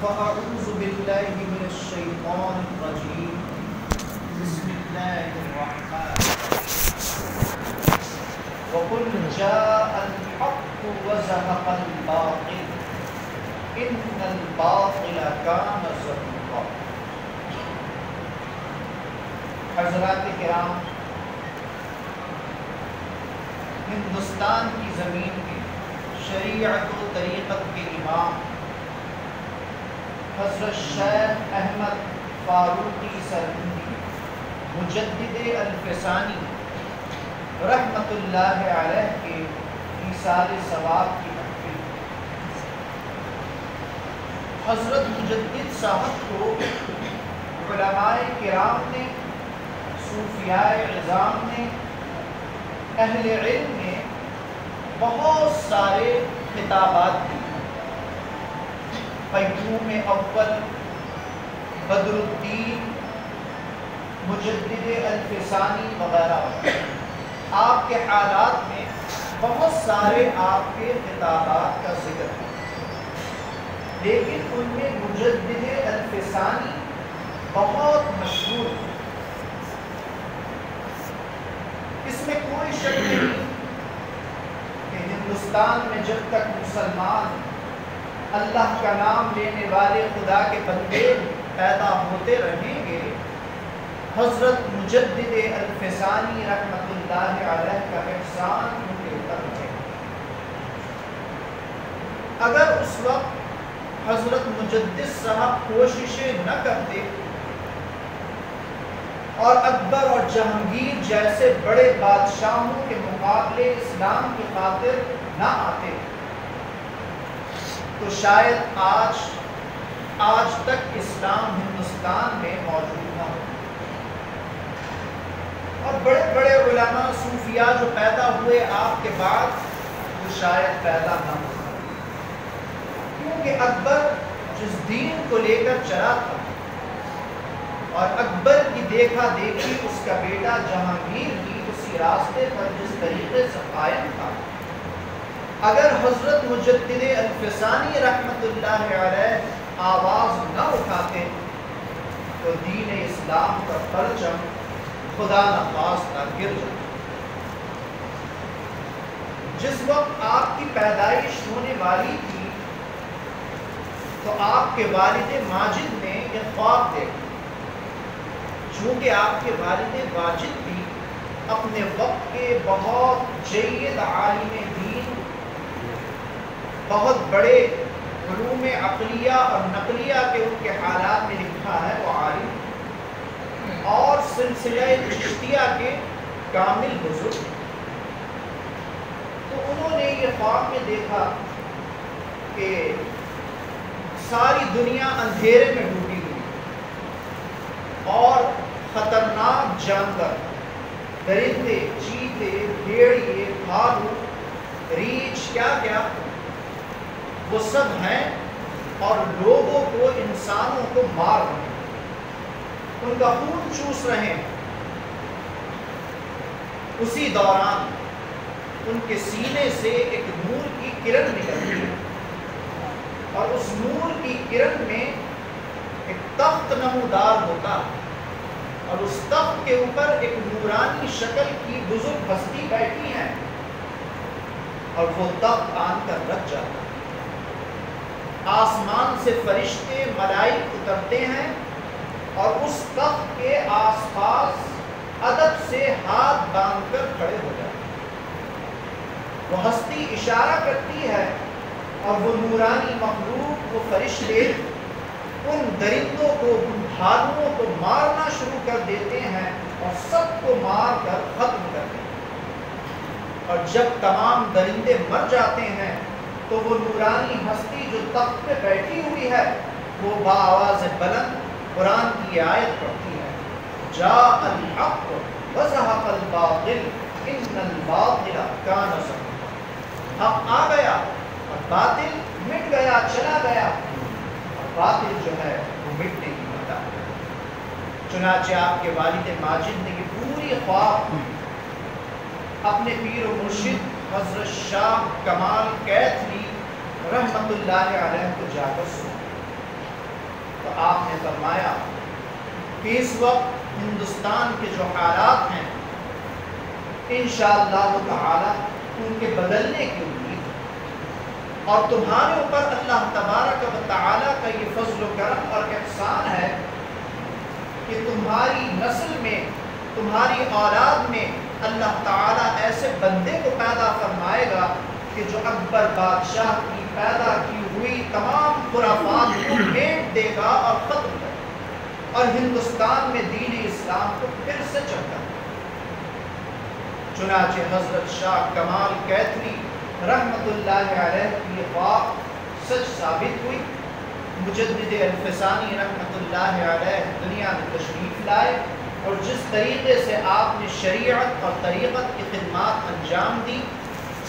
فأعوذ بالله من الشيطان الرجيم بسم الله الرحمن الرحيم وقل جاء الحق وزهق الباطل إن الباطل كان زهوقا. حضرات کرام، ہندوستان کی زمین کے شریعت و طریقت کے امام حضرت شیخ احمد فاروقی سرہندی مجدد الفسانی رحمت اللہ علیہ کے ایصال ثواب کی محفل. حضرت مجدد صاحب کو علماء کرام نے، صوفیاء عظام نے، اہل علم نے بہت سارے خطابات دی. قیوم اول، بدر الدین، مجدد الفسانی وغیرہ. آپ کے حالات میں بہت سارے آپ کے خطابات کا ذکر ہے، لیکن ان میں مجدد الفسانی بہت مشہور ہے. اس میں کوئی شک نہیں کہ ہندوستان میں جب تک مسلمان اللہ کا نام لینے والے خدا کے بندے پیدا ہوتے رہیں گے، حضرت مجدد الفسانی رحمت اللہ علیہ کا احسان ان کے اوپر رہے. اگر اس وقت حضرت مجدد صاحب کوششیں نہ کرتے اور اکبر اور جہانگیر جیسے بڑے بادشاہوں کے مقابلے اسلام کی خاطر نہ آتے تو شاید آج تک اسلام ہندوستان میں موجود نہ ہو، اور بڑے بڑے علماء صوفیاء جو پیدا ہوئے آپ کے بعد وہ شاید پیدا نہ ہو، کیونکہ اکبر جس دین کو لے کر چلا تھا اور اکبر کی دیکھا دیکھی اس کا بیٹا جہانگیر بھی اسی راستے پر جس طریقے سے قائم تھا، اگر حضرت مجدد الفسانی رحمت اللہ علیہ آواز نہ اٹھاتے تو دین اسلام کا پرچم خدا نخواستہ گر جاتا۔ جس وقت آپ کی پیدائش ہونے والی تھی تو آپ کے والد ماجد نے یہ خواب دیکھا، چونکہ آپ کے والد واجد بھی اپنے وقت کے بہت جید عالم دین، بہت بڑے علوم عقلیہ اور نقلیہ کے ان کے حالات میں لکھا ہے وہ عالم اور سلسلہ چشتیہ کے کامل بزرگ، تو انہوں نے یہ خواب میں دیکھا کہ ساری دنیا اندھیرے میں ڈوبی ہوئی اور خطرناک جانور، درندے، چیتے، بھیڑیے، بھالو، ریچھ، کیا وہ سب ہیں اور لوگوں کو، انسانوں کو مار رہے ہیں، ان کا خون چوس رہے ہیں۔ اسی دوران ان کے سینے سے ایک نور کی کرن نکلتی ہے اور اس نور کی کرن میں ایک تخت نمودار ہوتا ہے اور اس تخت کے اوپر ایک نورانی شکل کی بزرگ ہستی بیٹھی ہے اور وہ تخت آن کر رکھ جاتا ہے۔ آسمان سے فرشتے ملائک اترتے ہیں اور اس تخت کے آس پاس ادب سے ہاتھ باندھ کر کھڑے ہو جاتے ہیں۔ وہ ہستی اشارہ کرتی ہے اور وہ نورانی مخلوق، وہ فرشتے ان درندوں کو، ان بھالوؤں کو مارنا شروع کر دیتے ہیں اور سب کو مار کر ختم کر دیتے ہیں، اور جب تمام درندے مر جاتے ہیں تو وہ نورانی ہستی جو تخت پہ بیٹھی ہوئی ہے وہ بآواز بلند قرآن کی آیت پڑھتی ہے، جاء الحق وزهق الباطل ان الباطل کان زهوقا، حق آ گیا اور باطل مٹ گیا، چلا گیا، اور باطل جو ہے وہ مٹنے کی بتا۔ چنانچہ آپ کے والد ماجد نے یہ پوری خواب اپنے پیر و مرشد حضرت شاہ کمال کیتھلی رحمت اللہ علیہ کو جا کر سنا، تو آپ نے فرمایا کہ اس وقت ہندوستان کے جو حالات ہیں انشاءاللہ تعالی ان کے بدلنے کی امید ہے، اور تمہارے اوپر اللہ تبارک و تعالی کا یہ فضل و کرم اور احسان ہے کہ تمہاری نسل میں، تمہاری اولاد میں اللہ تعالیٰ ایسے بندے کو پیدا فرمائے گا کہ جو اکبر بادشاہ کی پیدا کی ہوئی تمام خرافات کو میٹ دے گا اور ختم کرے گا، اور ہندوستان میں دین اسلام کو پھر سے چمکا دے گا۔ چنانچہ حضرت شاہ کمال کیتھلی رحمت اللہ علیہ کی خواب سچ ثابت ہوئی، مجدد الفسانی رحمت اللہ علیہ دنیا میں تشریف لائے، اور جس طریقے سے آپ نے شریعت اور طریقت کی خدمات انجام دی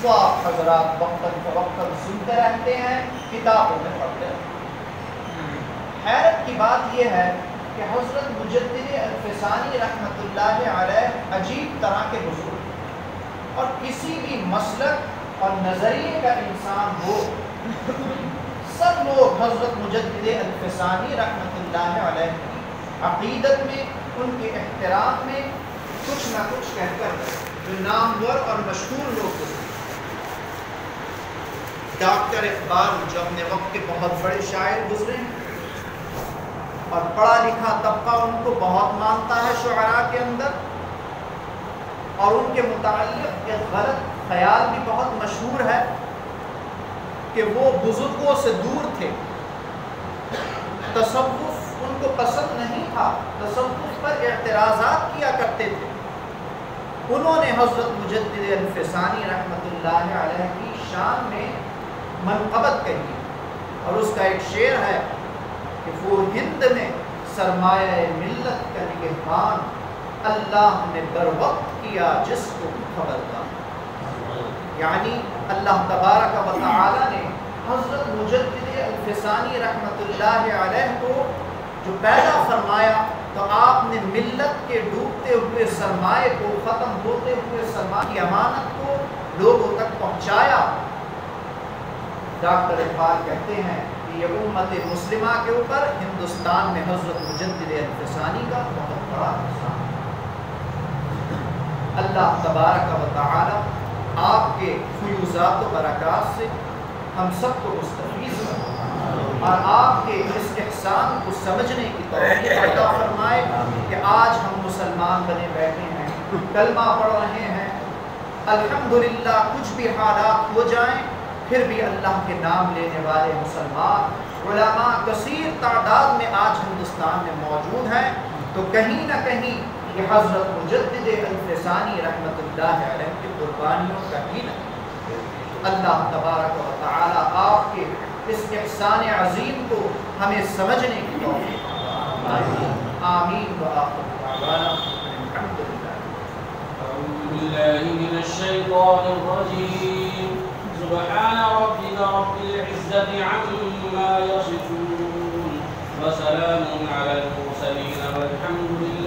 وہ آپ حضرات وقتاً فوقتاً سنتے رہتے ہیں، کتابوں میں پڑھتے ہیں۔ حیرت کی بات یہ ہے کہ حضرت مجدد الفسانی رحمت اللہ علیہ عجیب طرح کے بزرگ، اور کسی بھی مسلک اور نظریے کا انسان ہو، سب لوگ حضرت مجدد الفسانی رحمت اللہ علیہ کی عقیدت میں، ان کے احترام میں کچھ نہ کچھ کہہ کر جو نامور اور مشہور لوگ تھے۔ ڈاکٹر اقبال جو اپنے وقت کے بہت بڑے شاعر گزرے ہیں اور پڑھا لکھا طبقہ ان کو بہت مانتا ہے شعراء کے اندر، اور ان کے متعلق ایک غلط خیال بھی بہت مشہور ہے کہ وہ بزرگوں سے دور تھے تصوف ان کو پسند نہیں تھا، تصوف پر اعتراضات کیا کرتے تھے، انہوں نے حضرت مجدد الفسانی رحمۃ اللہ علیہ کی شان میں منقبت کہی، اور اس کا ایک شعر ہے کہ وہ ہند میں سرمایہ ملت کا نگہبان، اللہ نے بر وقت کیا جس کو خبردار۔ یعنی اللہ تبارک و تعالی نے حضرت مجدد الفسانی رحمۃ اللہ علیہ کو جو پیدا فرمایا تو آپ نے ملت کے ڈوبتے ہوئے سرمایے کو، ختم ہوتے ہوئے سرمایے کی امانت کو لوگوں تک پہنچایا۔ ڈاکٹر اقبال کہتے ہیں کہ یہ امت مسلمہ کے اوپر ہندوستان میں حضرت مجدد الفسانی کا بہت بڑا احسان۔ اللہ تبارک و تعالی آپ کے فیوزات و برکات سے ہم سب کو مستفیض فرمائے اور آپ کے اس احسان کو سمجھنے کی توفیق عطا فرمائے کہ آج ہم مسلمان بنے بیٹھے ہیں، کلمہ پڑھ رہے ہیں، الحمدللہ کچھ بھی حالات ہو جائیں پھر بھی اللہ کے نام لینے والے مسلمان علماء کثیر تعداد میں آج ہندوستان میں موجود ہیں، تو کہیں نہ کہیں یہ حضرت مجدد الفسانی رحمۃ اللہ علیہ کی قربانیوں کا ہی نہ۔ اللہ تبارک و تعالی آپ کے اس احسان عظیم کو ہمیں سمجھنے کی توفیق آمین وآخر دعوانا الحمدللہ۔ أعوذ بالله من الشيطان الرجيم سبحان ربك رب العزة عما يصفون وسلام على المرسلين والحمد لله